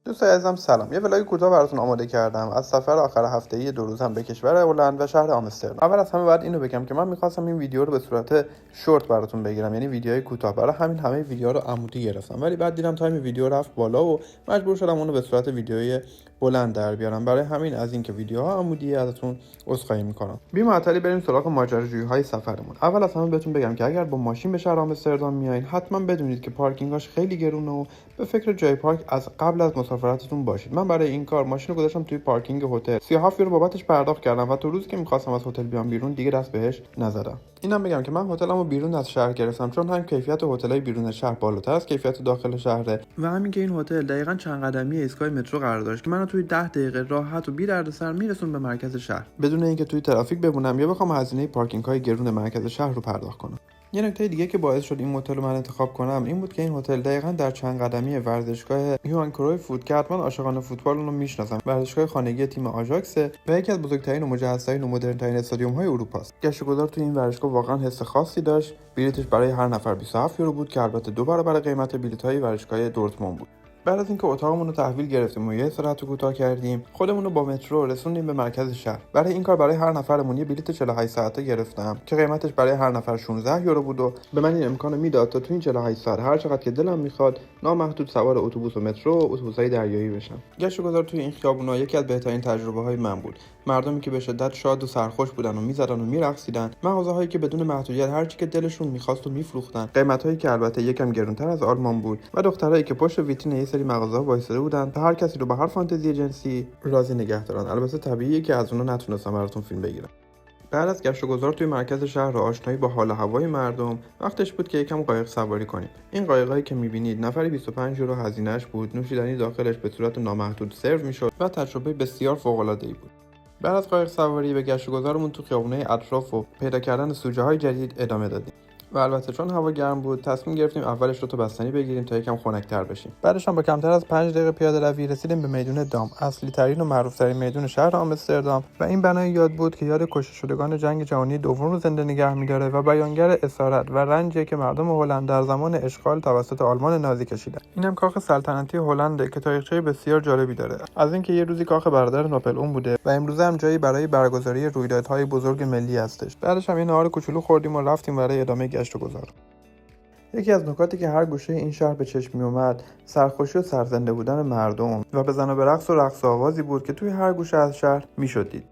دوستای عزیزم سلام. یه ولاگ کوتاه براتون آماده کردم از سفر آخر هفته‌ای 2 روزم به کشور هلند و شهر آمستردام. اول از همه باید اینو بگم که من می‌خواستم این ویدیو رو به صورت شورت براتون بگیرم، یعنی ویدیوهای کوتاه. برای همین همه ویدیوها رو عمودی گرفتم، ولی بعد دیدم تایم ویدیو رفت بالا و مجبور شدم اونو به صورت ویدیوی بلند در بیارم. برای همین از اینکه ویدیوها عمودی ازتون عذرخواهی می‌کنم. بی معطلی بریم سراغ ماجراجویی‌های سفرمون. اول از همه بهتون بگم که اگر با ماشین به شهر آمستردام میایین، حتما بدونید که پارکینگاش خیلی گرونه و به فکر جای پارک از قبل از مسافرتتون باشید. من برای این کار ماشین رو گذاشتم توی پارکینگ هتل. 37 یورو بابتش پرداخت کردم و تو روزی که می‌خواستم از هتل بیام بیرون دیگه دست بهش نزدم. اینم بگم که من هتلمو بیرون از شهر گرفتم، چون هم کیفیت هتل‌های بیرون شهر بالاتر از کیفیت داخل شهره و همین که این هتل دقیقاً چند قدمی ایستگاه مترو قرار داشت که منو توی 10 دقیقه راحت و بی دردسر میرسون به مرکز شهر بدون اینکه توی ترافیک بمونم یا بخوام هزینه پارکینگ‌های گرون مرکز شهر رو پرداخت کنم. یه نکته دیگه که باعث شد این هتل رو من انتخاب کنم این بود که این هتل دقیقاً در چند قدمی ورزشگاه یوهان کرویف بود که حتما عاشقان فوتبال اون رو میشناسن. ورزشگاه خانگی تیم آژاکس و یکی از بزرگترین و مجهزترین و مدرن‌ترین استادیوم‌های اروپا است. گشت‌وگذار تو این ورزشگاه واقعاً حس خاصی داشت. بلیتش برای هر نفر 27 یورو بود که البته 2 برابر قیمت بلیط‌های ورزشگاه دورتموند بود. بعد از اینکه اتاقمون رو تحویل گرفتیم و یه استراحت کوتاه کردیم، خودمون رو با مترو رسوندیم به مرکز شهر. برای این کار برای هر نفرمون یه بلیط 48 ساعته گرفتم که قیمتش برای هر نفر 16 یورو بود و به من این امکانو میداد تا تو این 48 ساعت هر چقدر که دلم میخواد نامحدود سوار اتوبوس و مترو و اتوبوس‌های دریایی بشم. گشت‌وگذار توی این خیابونا یکی از بهترین تجربه‌های من بود. مردمی که به شدت شاد و سرخوش بودن و میزدن و میرقصیدن، مغازه‌هایی که بدون محدودیت هر چی که دلشون می‌خواست و می‌فروختن، قیمت‌هایی که البته یکم گرونتر از آلمان بود و دخترایی که پشت ویترین یه سری مغازه‌ها وایساده بودن تا هر کسی رو به هر فانتزی جنسی راضی نگه دارن. البته طبیعیه که از اونها نتونستم براتون فیلم بگیرم. بعد از گشت و گذار توی مرکز شهر و آشنایی با حال و هوای مردم، وقتش بود که یکم قایق سواری کنیم. این قایقایی که می‌بینید نفری 25 یورو هزینه‌اش بود، نوشیدنی داخلش به صورت نامحدود سرو می‌شد و تجربه بسیار فوق‌العاده‌ای بود. بعد از قایق سواری به گشت و گذارمون تو خیابونای اطراف و پیدا کردن سوژه‌های جدید ادامه دادیم. و البته چون هوا گرم بود تصمیم گرفتیم اولش رو تا بستنی بگیریم تا یکم خنک‌تر بشیم. بعدش هم با کمتر از 5 دقیقه پیاده روی رسیدیم به میدون دام، اصلی ترین و معروف ترین میدون شهر آمستردام و این بنای یاد بود که یاد کشته شدگان جنگ جهانی دوم رو زنده نگه می‌داره و بیانگر اسارت و رنجی که مردم هلند در زمان اشغال توسط آلمان نازی کشیدن. اینم کاخ سلطنتی هلند که تاریخچه بسیار جالبی داره، از اینکه یه روزی کاخ برادر ناپل اون بوده و امروزه هم جایی برای برگزاری رویدادهای بزرگ ملی هستش. بعدش هم یه نهار کوچولو خوردیم و رفتیم برای ادامه گشت و گذار. یکی از نکاتی که هر گوشه این شهر به چشم می اومد سرخوشی و سرزنده بودن مردم و بزن و به رقص و رقص آوازی بود که توی هر گوشه از شهر میشد دید.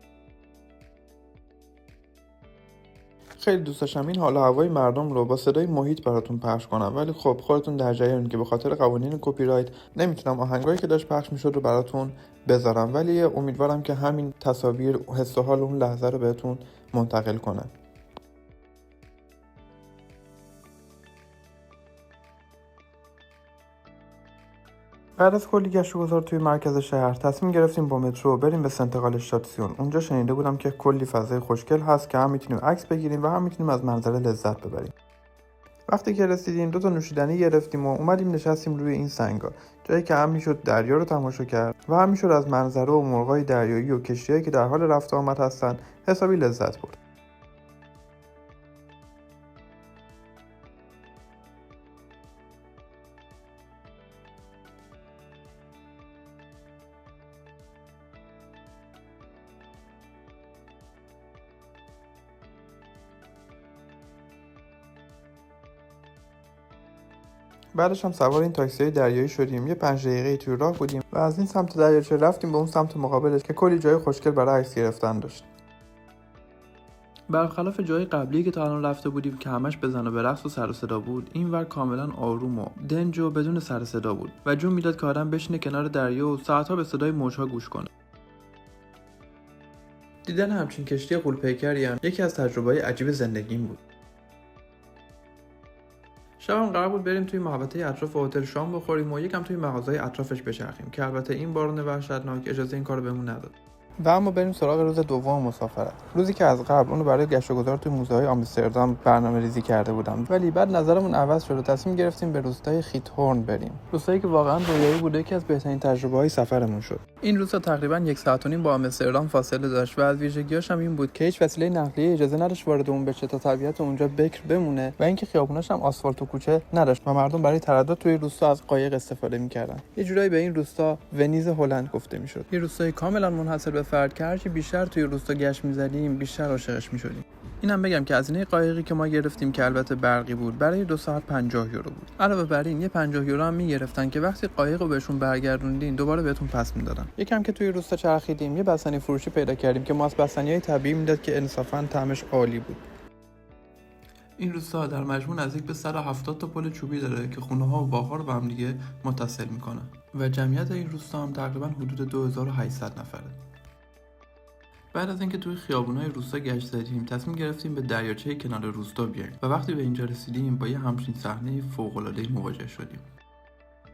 خیلی دوست داشتم این حال و هوای مردم رو با صدای محیط براتون پخش کنم، ولی خب خودتون در جریانید که به خاطر قوانین کپی رایت نمیتونم آهنگایی که داشت پخش میشد رو براتون بذارم، ولی امیدوارم که همین تصاویر و حس و حال اون لحظه رو بهتون منتقل کنه. بعد از کلی گشت و گذار توی مرکز شهر تصمیم گرفتیم با مترو بریم به سنترال استاسیون. اونجا شنیده بودم که کلی فضای خوشگل هست که هم میتونیم عکس بگیریم و هم میتونیم از منظره لذت ببریم. وقتی که رسیدیم 2 تا نوشیدنی گرفتیم و اومدیم نشستیم روی این سنگا، جایی که هم میشد دریا رو تماشا کرد و هم میشد از منظره و مرغای دریایی و کشتیایی که در حال رفت و آمد هستن حسابی لذت برد. بعدش هم سوار این تاکسی دریایی شدیم. یه 5 دقیقه توی راه بودیم و از این سمت دریاچه رفتیم به اون سمت مقابلش که کلی جای خوشگل برای عکس گرفتن داشت. برخلاف جای قبلی که تا الان رفته بودیم که همش بزن و به رقص و سر و صدا بود، اینور کاملا آروم و دنج و بدون سر و صدا بود و جون میداد که آدم بشینه کنار دریا و ساعت‌ها به صدای موج‌ها گوش کنه. دیدن همچین کشتی غول‌پیکری هم یکی از تجربه‌های عجیب زندگیم بود. شبم قرار بود بریم توی محوطه اطراف هتل شام بخوریم و یکم توی مغازه‌های اطرافش بچرخیم که البته این بارون وحشتناک اجازه این کارو بهمون نداد. و اما بریم سراغ روز دوم مسافرت. روزی که از قبل اونو برای گشت و گذار توی موزه‌های آمستردام برنامه‌ریزی کرده بودم، ولی بعد نظرمون عوض شد و تصمیم گرفتیم به روستای خیتهورن بریم. روستایی که واقعا رویایی بوده که از بهترین تجربه‌های سفرمون شد. این روستا تقریباً 1.5 ساعت با آمستردام فاصله داشت و از ویژگی‌هاش هم این بود که هیچ وسیله نقلیه اجازه نداشت وارد اون بشه تا طبیعت اونجا بکر بمونه و اینکه خیابوناش هم آسفالت و کوچه نداشت و مردم برای تردد توی روستا از قایق استفاده می‌کردن. یه جورایی به این روستا ونیز هلند گفته می‌شد. یه روستای کاملاً منحصر به فرد که هرچی بیشتر توی روستا گشت می‌زدیم بیشتر عاشقش می‌شدیم. اینم بگم که هزینه قایقی که ما گرفتیم که البته برقی بود برای 2 ساعت 50 یورو بود. علاوه بر این یه 50 یورو هم میگرفتن که وقتی قایق رو بهشون برگردوندین دوباره بهتون پس میدادن. یکم که توی روستا چرخیدیم یه بستنی فروشی پیدا کردیم که ماست بستنیای طبیعی میداد که انصافاً طعمش عالی بود. این روستا در مجموع نزدیک به 170 تا پل چوبی داره که خونه‌ها و باغ‌ها رو به هم دیگه متصل میکنه و جمعیت این روستا هم تقریباً حدود 2800 نفره. بعد از اینکه توی خیابونای روستا گشت زدیم تصمیم گرفتیم به دریاچه کنار روستا بیایم و وقتی به اینجا رسیدیم با یه همچین صحنه فوق‌العاده‌ای مواجه شدیم.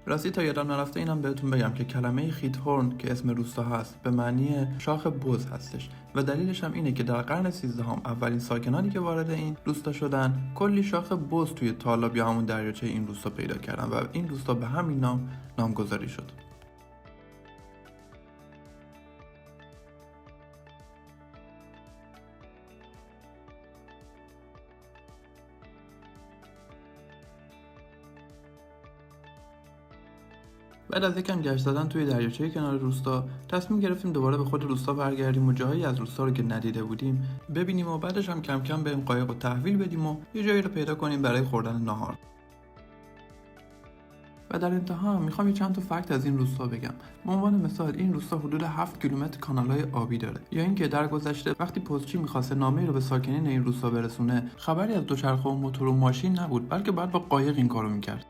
راستی تا یادم نرفته اینم بهتون بگم که کلمه خیتهورن که اسم روستا هست به معنی شاخ بز هستش و دلیلش هم اینه که در قرن 13 اولین ساکنانی که وارد این روستا شدن کلی شاخ بز توی تالاب یا همون دریاچه این روستا پیدا کردن و این روستا به همین نام نامگذاری شد. بعد از یکم گشت زدن توی دریاچه کنار روستا تصمیم گرفتیم دوباره به خود روستا برگردیم و جاهایی از روستا رو که ندیده بودیم ببینیم و بعدش هم کم کم بریم قایق رو تحویل بدیم و یه جایی رو پیدا کنیم برای خوردن ناهار. و در انتها هم میخوام یه چند تا فکت از این روستا بگم. به عنوان مثال این روستا حدود 7 کیلومتر کانال‌های آبی داره. یا اینکه در گذشته وقتی پستچی می‌خواسته نامه‌ای رو به ساکنین این روستا برسونه خبری از دوچرخه و موتور و ماشین نبود بلکه باید با قایق این کارو می‌کرد.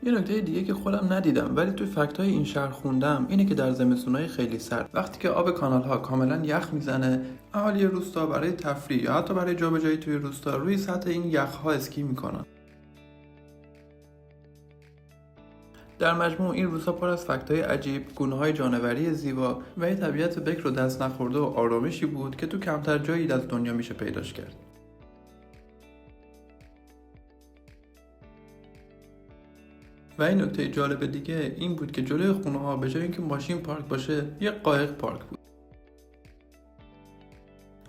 یه نکته دیگه که خودم ندیدم ولی توی فکت‌های این شهر خوندم اینه که در زمستون‌های خیلی سرد وقتی که آب کانال‌ها کاملا یخ میزنه اهالی روستا برای تفریح یا حتی برای جابجایی توی روستا روی سطح این یخ‌ها اسکی میکنن. در مجموع این روستا پر از فکت‌های عجیب، گونه‌های جانوری زیبا و یه طبیعت بکر و دست نخورده و آرامشی بود که تو کمتر جایی از دنیا میشه پیداش کرد. و این نکته جالب دیگه این بود که جلوی خونه ها به جای اینکه ماشین پارک باشه یه قایق پارک بود.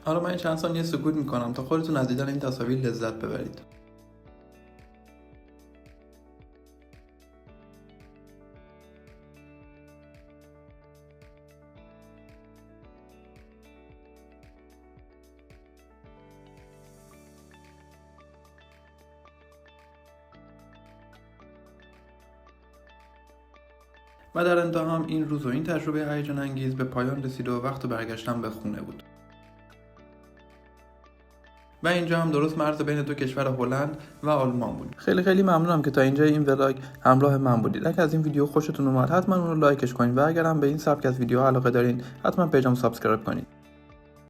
حالا من چند ثانیه سکوت میکنم تا خودتون از دیدن این تصاویر لذت ببرید. و در انتها هم این روز و این تجربه هیجان انگیز به پایان رسید و وقت برگشتن به خونه بود. و اینجا هم درست مرز بین دو کشور هلند و آلمان بود. خیلی ممنونم که تا اینجا این ولاگ همراه من بودید. اگه از این ویدیو خوشتون اومد حتما اون رو لایکش کنید و اگر هم به این سبک از ویدیوها علاقه دارین حتما پیجمو سابسکرایب کنید.